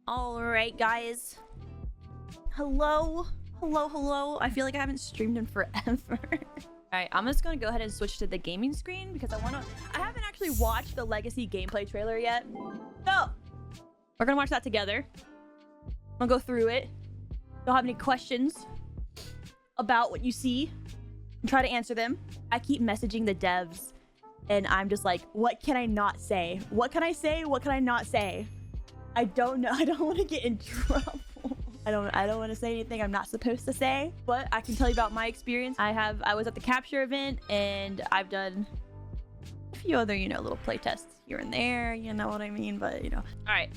All right, guys. Hello. I feel like I haven't streamed in forever. All right, I'm just gonna go ahead and switch to the gaming screen because I haven't actually watched the Legacy gameplay trailer yet. So we're gonna watch that together. I'm gonna go through it. Don't have any questions about what you see and try to answer them. I keep messaging the devs and I'm just like, what can I not say? What can I say? What can I not say? I don't know. I don't want to get in trouble. I don't want to say anything I'm not supposed to say, but I can tell you about my experience. I was at the capture event and I've done a few other, little play tests here and there, you know what I mean? But, All right.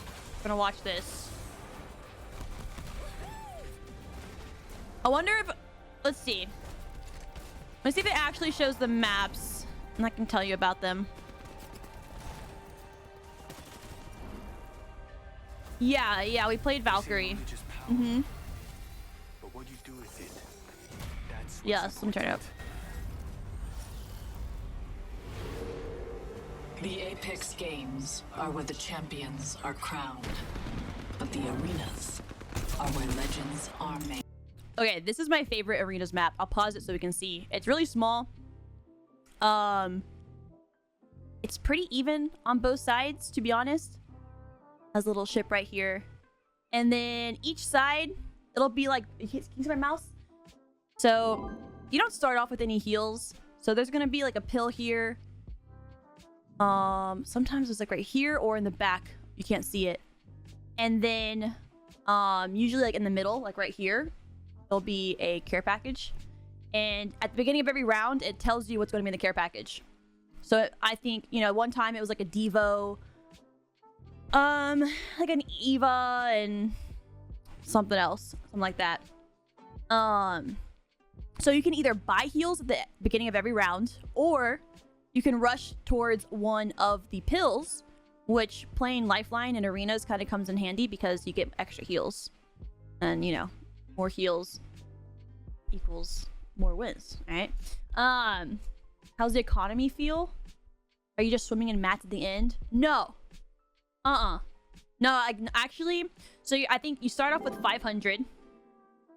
I'm gonna watch this. I wonder if, let's see. Let's see if it actually shows the maps and I can tell you about them. Yeah, we played Valkyrie. Mm-hmm. But what you do with it, that's yes, let me turn it up. The Apex Games are where the champions are crowned, but the arenas are where legends are made. Okay, this is my favorite arenas map. I'll pause it so we can see. It's really small. It's pretty even on both sides, to be honest. Has a little ship right here, and then each side it'll be like, can you see my mouse? So you don't start off with any heals, so there's gonna be like a pill here. Sometimes it's like right here or in the back, you can't see it, and then usually like in the middle, like right here, there'll be a care package, and at the beginning of every round it tells you what's going to be in the care package. So I think, one time it was like a Devo, like an Eva and something else, something like that. So you can either buy heals at the beginning of every round, or you can rush towards one of the pills, which playing Lifeline in arenas kind of comes in handy because you get extra heals, and more heals equals more wins. All right. How's the economy feel? Are you just swimming in mats at the end? No. No, actually, so I think you start off with 500. You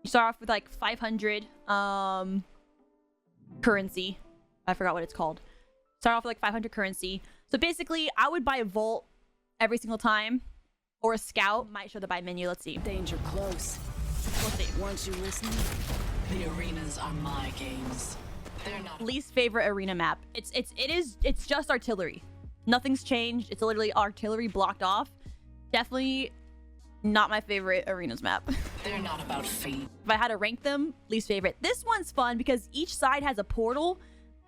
start off with like 500 currency. I forgot what it's called. Start off with like 500 currency. So basically, I would buy a Volt every single time, or a Scout. Might show the buy menu. Let's see. Danger close. Let's see. Once you listen, the arenas are my games. They're not. Least favorite arena map. It's just artillery. Nothing's changed. It's literally artillery blocked off. Definitely not my favorite arenas map. They're not about fate. If I had to rank them, least favorite. This one's fun because each side has a portal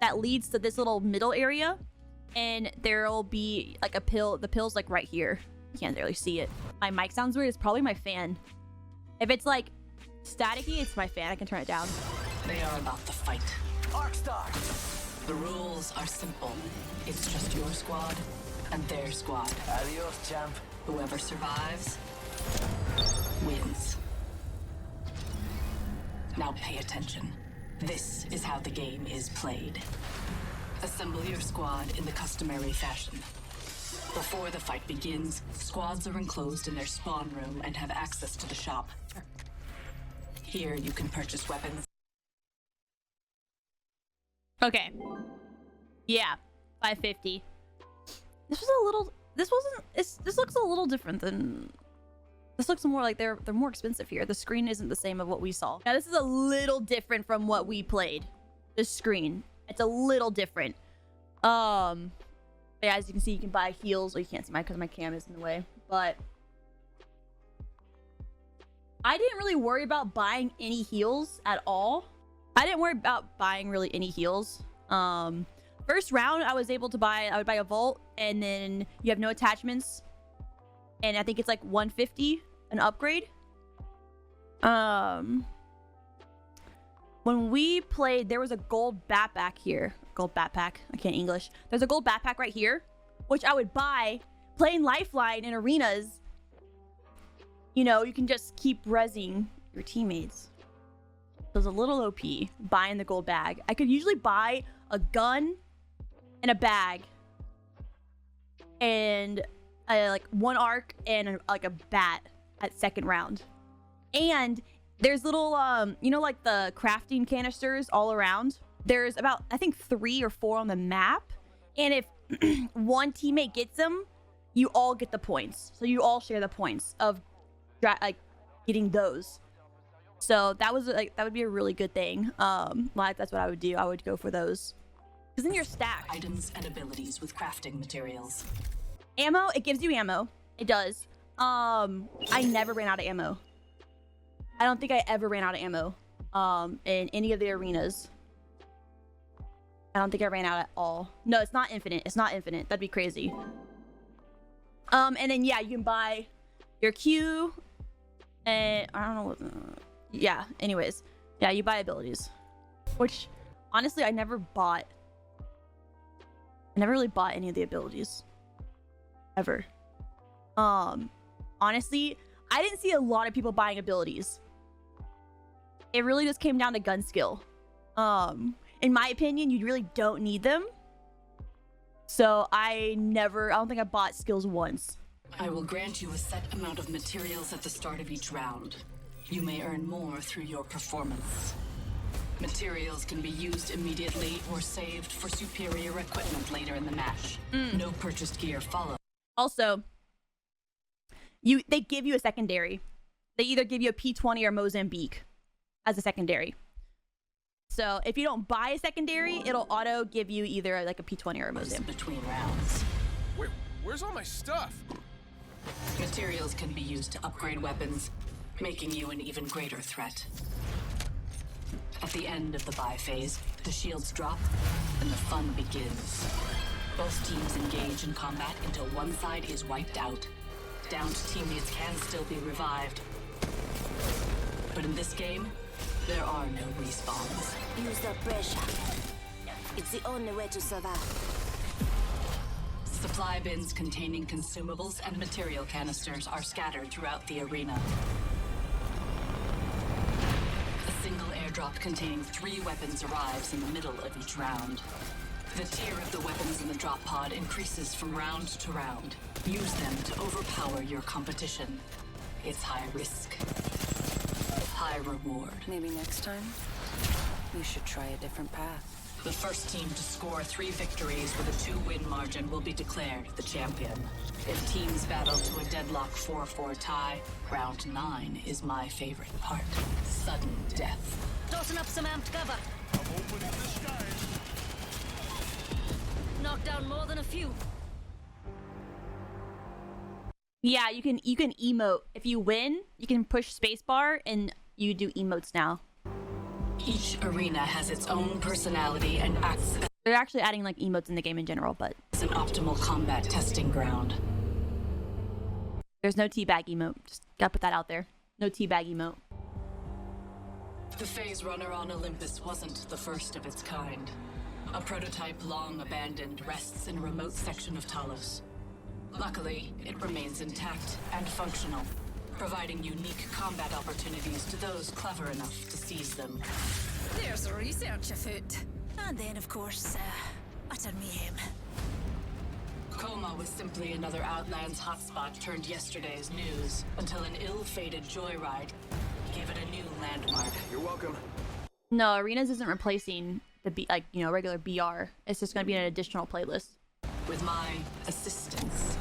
that leads to this little middle area, and there'll be like a pill. The pill's like right here. You can't really see it. My mic sounds weird. It's probably my fan. If it's like staticky, it's my fan. I can turn it down. They are about the fight. Arkstar. The rules are simple. It's just your squad and their squad. Adios, champ. Whoever survives wins. Now pay attention. This is how the game is played. Assemble your squad in the customary fashion. Before the fight begins, squads are enclosed in their spawn room and have access to the shop. Here you can purchase weapons. Okay. Yeah, 550. This looks a little different than. This looks more like they're more expensive here. The screen isn't the same of what we saw. Now this is a little different from what we played. This screen, it's a little different. Yeah, as you can see, you can buy heals. Or you can't see because my cam is in the way. But I didn't really worry about buying any heals at all. I didn't worry about buying really any heals. First round, I would buy a Volt, and then you have no attachments, and I think it's like 150 an upgrade. When we played, there was a gold backpack here. Gold backpack. I can't English. There's a gold backpack right here, which I would buy. Playing Lifeline in arenas, you can just keep rezzing your teammates. It was a little OP buying the gold bag. I could usually buy a gun and a bag and like one arc and like a bat at second round. And there's little you know, like the crafting canisters all around. There's about, I think, 3 or 4 on the map, and if one teammate gets them, you all get the points. So you all share the points of like getting those. So that was like, that would be a really good thing. Like that's what I would do. I would go for those because then you're stacked. Items and abilities with crafting materials. Ammo, it gives you ammo. It does. I never ran out of ammo. I don't think I ever ran out of ammo in any of the arenas. I don't think I ran out at all. No, it's not infinite. It's not infinite. That'd be crazy. And then yeah, you can buy your Q and I don't know what yeah, anyways. Yeah, you buy abilities. Which honestly I never really bought any of the abilities. Ever. Honestly, I didn't see a lot of people buying abilities. It really just came down to gun skill. In my opinion, you really don't need them. So I don't think I bought skills once. I will grant you a set amount of materials at the start of each round. You may earn more through your performance. Materials can be used immediately or saved for superior equipment later in the match. No purchased gear follows. Also, they give you a secondary. They either give you a P20 or Mozambique as a secondary. So if you don't buy a secondary, it'll auto give you either like a P20 or a Mozambique. Between rounds. Wait, where's all my stuff? Materials can be used to upgrade weapons, making you an even greater threat. At the end of the buy phase, the shields drop and the fun begins. Both teams engage in combat until one side is wiped out. Downed teammates can still be revived. But in this game, there are no respawns. Use the pressure. It's the only way to survive. Supply bins containing consumables and material canisters are scattered throughout the arena. A single airdrop containing 3 weapons arrives in the middle of each round. The tier of the weapons in the drop pod increases from round to round. Use them to overpower your competition. It's high risk, high reward. Maybe next time, we should try a different path. The first team to score 3 victories with a 2-win margin will be declared the champion. If teams battle to a deadlock 4-4 tie, round 9 is my favorite part. Sudden death. Tossing up some amped cover. I'm opening the skies. Knock down more than a few. Yeah, you can emote. If you win, you can push spacebar and you do emotes now. Each arena has its own personality and acts They're actually adding like emotes in the game in general, but as an optimal combat testing ground. there's no teabag emote. Just gotta put that out there. No teabag emote. The phase runner on Olympus wasn't the first of its kind. A prototype long abandoned rests in a remote section of Talos. Luckily, it remains intact and functional, providing unique combat opportunities to those clever enough to seize them. There's a research afoot. And then, of course, utter mayhem. Coma was simply another Outlands hotspot turned yesterday's news, until an ill-fated joyride gave it a new landmark. You're welcome. No, Arenas isn't replacing the regular BR. It's just gonna be an additional playlist. With my assistance,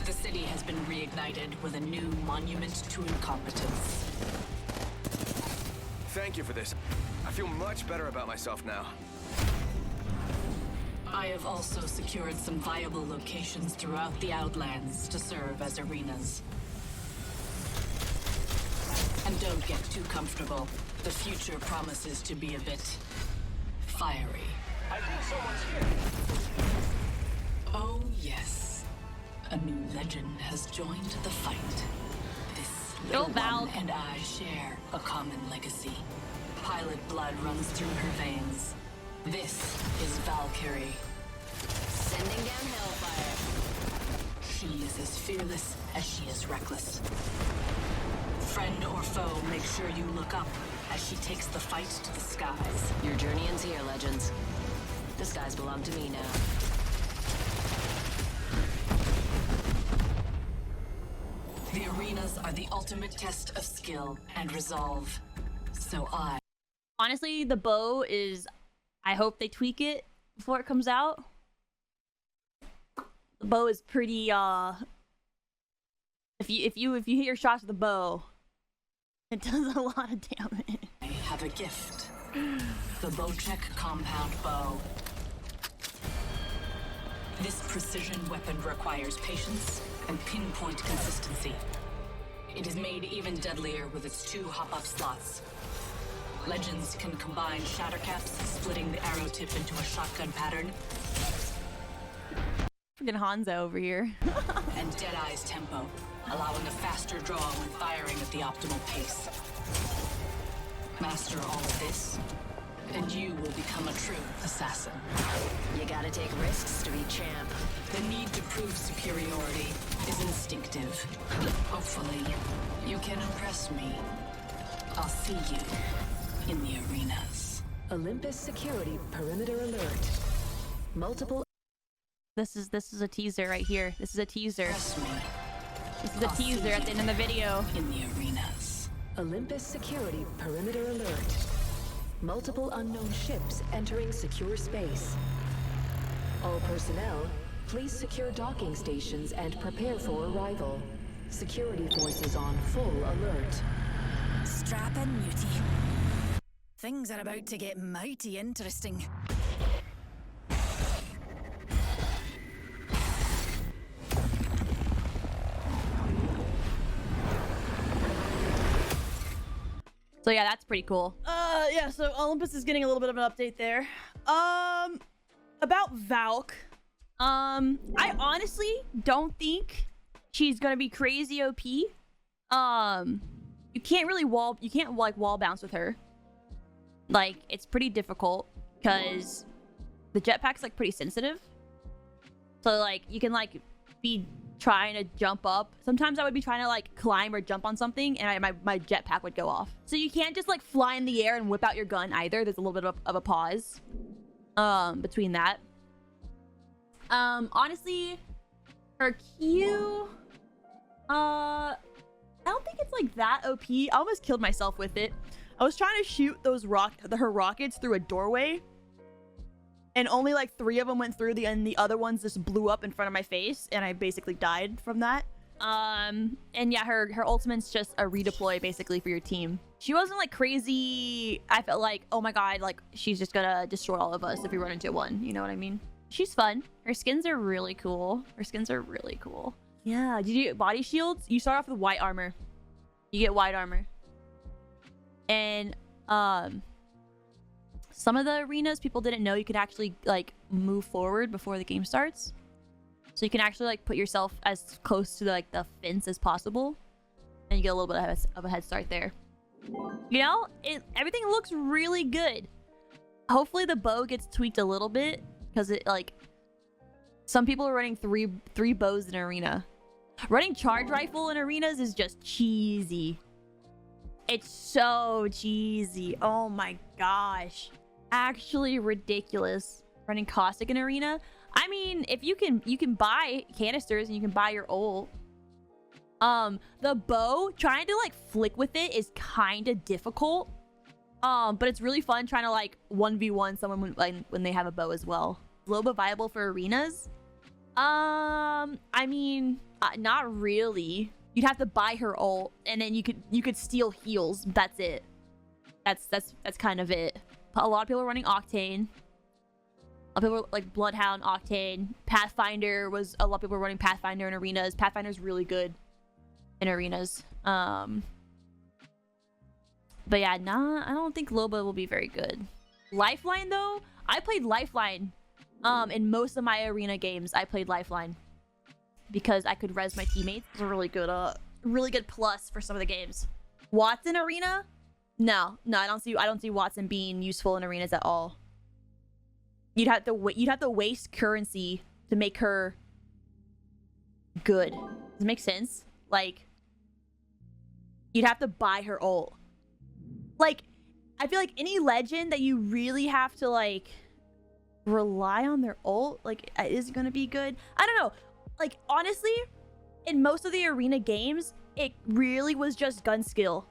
the city has been reignited with a new monument to incompetence. Thank you for this. I feel much better about myself now. I have also secured some viable locations throughout the Outlands to serve as arenas. And don't get too comfortable. The future promises to be a bit fiery. I think someone's here. Oh, yes. A new legend has joined the fight. This Go, little Val. one and I share a common legacy. Pilot blood runs through her veins. This is Valkyrie. Sending down hellfire. She is as fearless as she is reckless. Friend or foe, make sure you look up as she takes the fight to the skies. Your journey ends here, legends. The skies belong to me now. Arenas are the ultimate test of skill and resolve. So honestly, the bow is, I hope they tweak it before it comes out. The bow is pretty if you hit your shots with the bow, it does a lot of damage. I have a gift. The Bowcheck compound bow. This precision weapon requires patience and pinpoint consistency. It is made even deadlier with its 2 hop-up slots. Legends can combine shatter caps, splitting the arrow tip into a shotgun pattern. Freaking Hanzo over here. And Deadeye's tempo, allowing a faster draw when firing at the optimal pace. Master all of this, and you will become a true assassin. You gotta take risks to be champ. The need to prove superiority is instinctive. Hopefully, you can impress me. I'll see you in the arenas. Olympus security perimeter alert. Multiple. This is a teaser right here. This is a teaser. Trust me. This is a teaser at the end of the video. In the arenas. Olympus security perimeter alert. Multiple unknown ships entering secure space. All personnel, please secure docking stations and prepare for arrival. Security forces on full alert. Strap in, Mutie. Things are about to get mighty interesting. So yeah, that's pretty cool. Yeah, so Olympus is getting a little bit of an update there. About Valk. I honestly don't think she's gonna be crazy OP. You can't wall bounce with her. Like, it's pretty difficult because the jetpack's like pretty sensitive. So like you can like be trying to jump up. Sometimes I would be trying to like climb or jump on something and my jetpack would go off. So you can't just like fly in the air and whip out your gun either. There's a little bit of a pause between that. Honestly, her Q, I don't think it's like that OP. I almost killed myself with it. I was trying to shoot those her rockets through a doorway, and only like 3 of them went through, and the other ones just blew up in front of my face, and I basically died from that. And yeah, her ultimate's just a redeploy basically for your team. She wasn't like crazy. I felt like, oh my god, like she's just gonna destroy all of us if we run into one. You know what I mean? She's fun. Her skins are really cool. Yeah, did you get body shields? You start off with white armor. You get white armor. And some of the arenas, people didn't know you could actually like move forward before the game starts. So you can actually like put yourself as close to like the fence as possible, and you get a little bit of a head start there. You know, everything looks really good. Hopefully the bow gets tweaked a little bit, because it like some people are running three bows in arena. Running charge rifle in arenas is just cheesy. It's so cheesy. Oh my gosh. Actually ridiculous. Running caustic in arena. I mean, if you can buy canisters and you can buy your ult. The bow, trying to like flick with it is kind of difficult. But it's really fun trying to like 1v1 someone when they have a bow as well. Loba viable for arenas? I mean, not really. You'd have to buy her ult, and then you could steal heals. That's it. That's kind of it. A lot of people are running Octane. A lot of people are, like Bloodhound, Octane, Pathfinder was a lot of people were running Pathfinder in arenas. Pathfinder's really good in arenas. But yeah, nah, I don't think Loba will be very good. Lifeline though, I played Lifeline. In most of my arena games, I played Lifeline because I could res my teammates. It's a really good plus for some of the games. Watson arena? No, I don't see Watson being useful in arenas at all. You'd have to waste currency to make her good. Does it make sense? Like, you'd have to buy her ult. Like, I feel like any legend that you really have to like rely on their ult, like, is gonna be good. I don't know. Like, honestly, in most of the arena games, it really was just gun skill.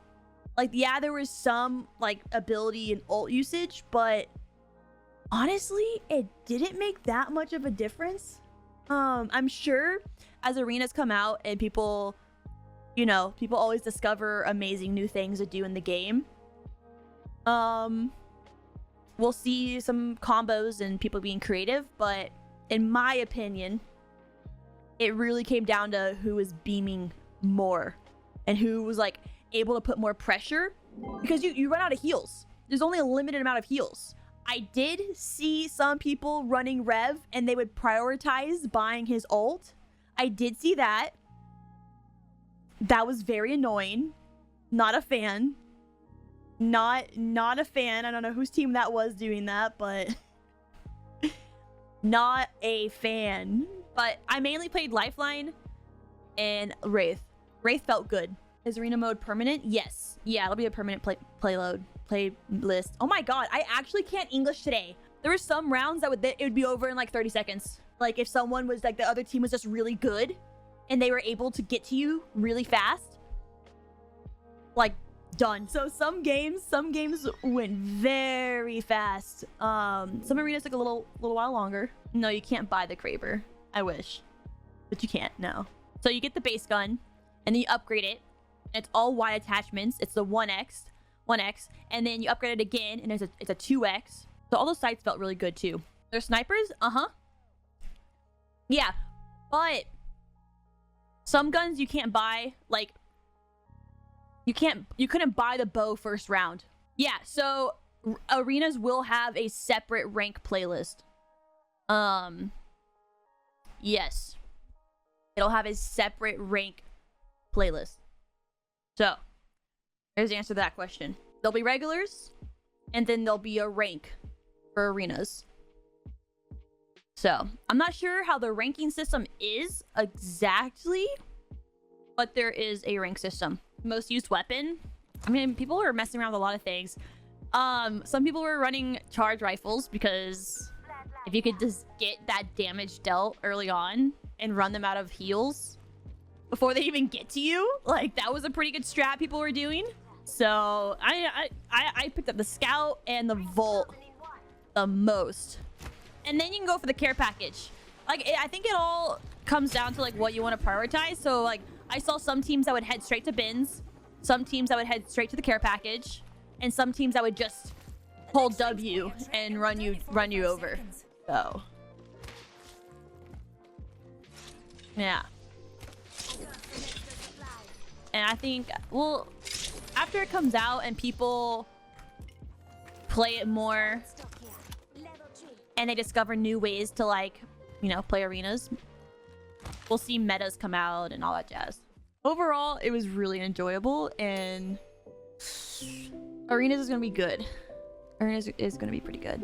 Like, yeah, there was some like ability and ult usage, but honestly, it didn't make that much of a difference. I'm sure as arenas come out and people, you know, people always discover amazing new things to do in the game. We'll see some combos and people being creative, but in my opinion, it really came down to who was beaming more and who was like able to put more pressure, because you run out of heals. There's only a limited amount of heals. I did see some people running Rev and they would prioritize buying his ult. I did see that. That was very annoying. Not a fan. Not a fan. I don't know whose team that was doing that, but not a fan. But I mainly played Lifeline and Wraith. Wraith felt good. Is arena mode permanent? Yes. Yeah, it'll be a permanent playlist. Oh my god, I actually can't English today. There were some rounds that it would be over in like 30 seconds. Like if someone was like, the other team was just really good and they were able to get to you really fast, like done. So some games went very fast. Some arenas took a little while longer. No, you can't buy the Kraber. I wish, but you can't. No. So you get the base gun and then you upgrade it. It's all Y attachments. It's the 1x, and then you upgrade it again, and it's a 2x. So all those sights felt really good too. They're snipers, yeah, but some guns you can't buy. Like you couldn't buy the bow first round. Yeah, so arenas will have a separate rank playlist. Yes, it'll have a separate rank playlist. So, there's the answer to that question. There'll be regulars, and then there'll be a rank for arenas. So, I'm not sure how the ranking system is exactly, but there is a rank system. Most used weapon. I mean, people were messing around with a lot of things. Some people were running charge rifles because if you could just get that damage dealt early on and run them out of heals before they even get to you, like that was a pretty good strat people were doing. So I picked up the scout and the Volt the most, and then you can go for the care package. Like I think it all comes down to like what you want to prioritize. So like I saw some teams that would head straight to bins, some teams that would head straight to the care package, and some teams that would just hold W and run you over. So yeah. And I think, well, after it comes out and people play it more and they discover new ways to, like, you know, play arenas, we'll see metas come out and all that jazz. Overall, it was really enjoyable, and arenas is going to be good. Arenas is going to be pretty good.